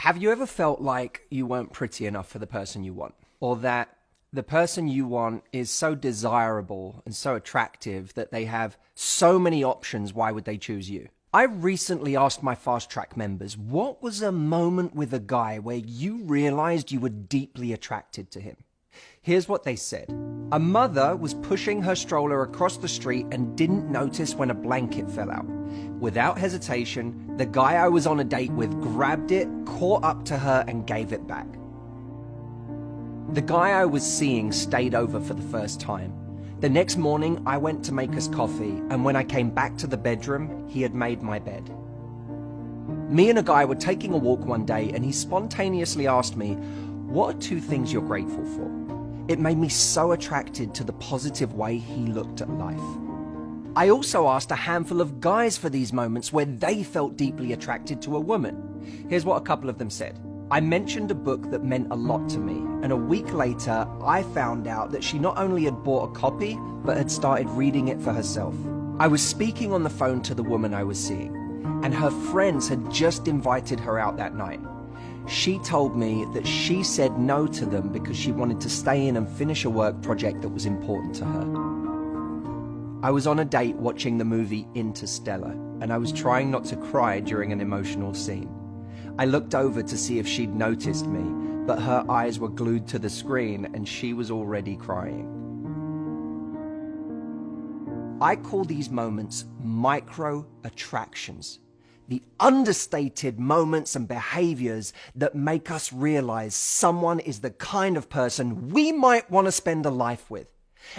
Have you ever felt like you weren't pretty enough for the person you want? Or that the person you want is so desirable and so attractive that they have so many options, why would they choose you? I recently asked my Fast Track members, what was a moment with a guy where you realized you were deeply attracted to him? Here's what they said. A mother was pushing her stroller across the street and didn't notice when a blanket fell out. Without hesitation, the guy I was on a date with grabbed it, caught up to her, and gave it back. The guy I was seeing stayed over for the first time. The next morning, I went to make us coffee, and when I came back to the bedroom, he had made my bed. Me and a guy were taking a walk one day, and he spontaneously asked me, "What are 2 things you're grateful for?" It made me so attracted to the positive way he looked at life. I also asked a handful of guys for these moments where they felt deeply attracted to a woman. Here's what a couple of them said. I mentioned a book that meant a lot to me, and a week later, I found out that she not only had bought a copy, but had started reading it for herself. I was speaking on the phone to the woman I was seeing, and her friends had just invited her out that night. She told me that she said no to them because she wanted to stay in and finish a work project that was important to her. I was on a date watching the movie Interstellar, and I was trying not to cry during an emotional scene. I looked over to see if she'd noticed me, but her eyes were glued to the screen and she was already crying. I call these moments micro attractions. The understated moments and behaviors that make us realize someone is the kind of person we might want to spend a life with.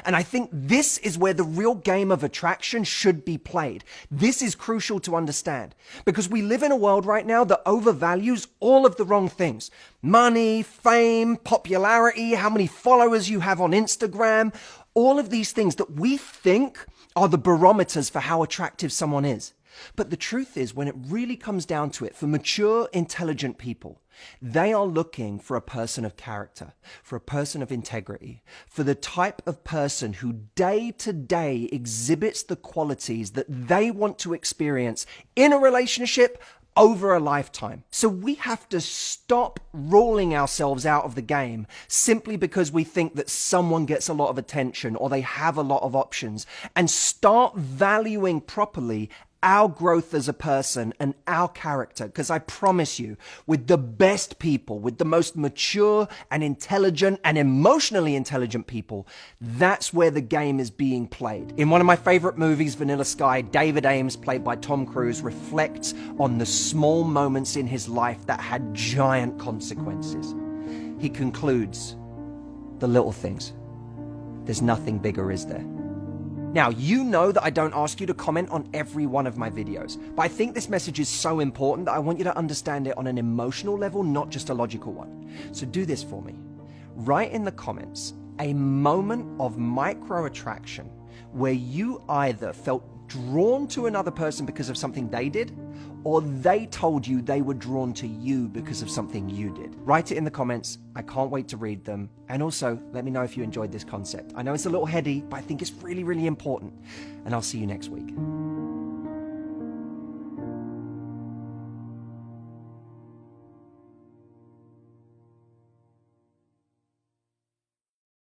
And I think this is where the real game of attraction should be played. This is crucial to understand because we live in a world right now that overvalues all of the wrong things. Money, fame, popularity, how many followers you have on Instagram, all of these things that we think are the barometers for how attractive someone is. But the truth is, when it really comes down to it, for mature, intelligent people, they are looking for a person of character, for a person of integrity, for the type of person who day to day exhibits the qualities that they want to experience in a relationship over a lifetime. So we have to stop ruling ourselves out of the game simply because we think that someone gets a lot of attention or they have a lot of options, and start valuing properly our growth as a person and our character. Because I promise you, with the best people, with the most mature and intelligent and emotionally intelligent people, that's where the game is being played. In one of my favorite movies, Vanilla Sky, David Ames, played by Tom Cruise, reflects on the small moments in his life that had giant consequences. He concludes, the little things. There's nothing bigger, is there? Now, you know that I don't ask you to comment on every one of my videos, but I think this message is so important that I want you to understand it on an emotional level, not just a logical one. So do this for me. Write in the comments a moment of micro attraction where you either felt drawn to another person because of something they did, or they told you they were drawn to you because of something you did. Write it in the comments. I can't wait to read them. And also, let me know if you enjoyed this concept. I know it's a little heady, but I think it's really, really important. And I'll see you next week.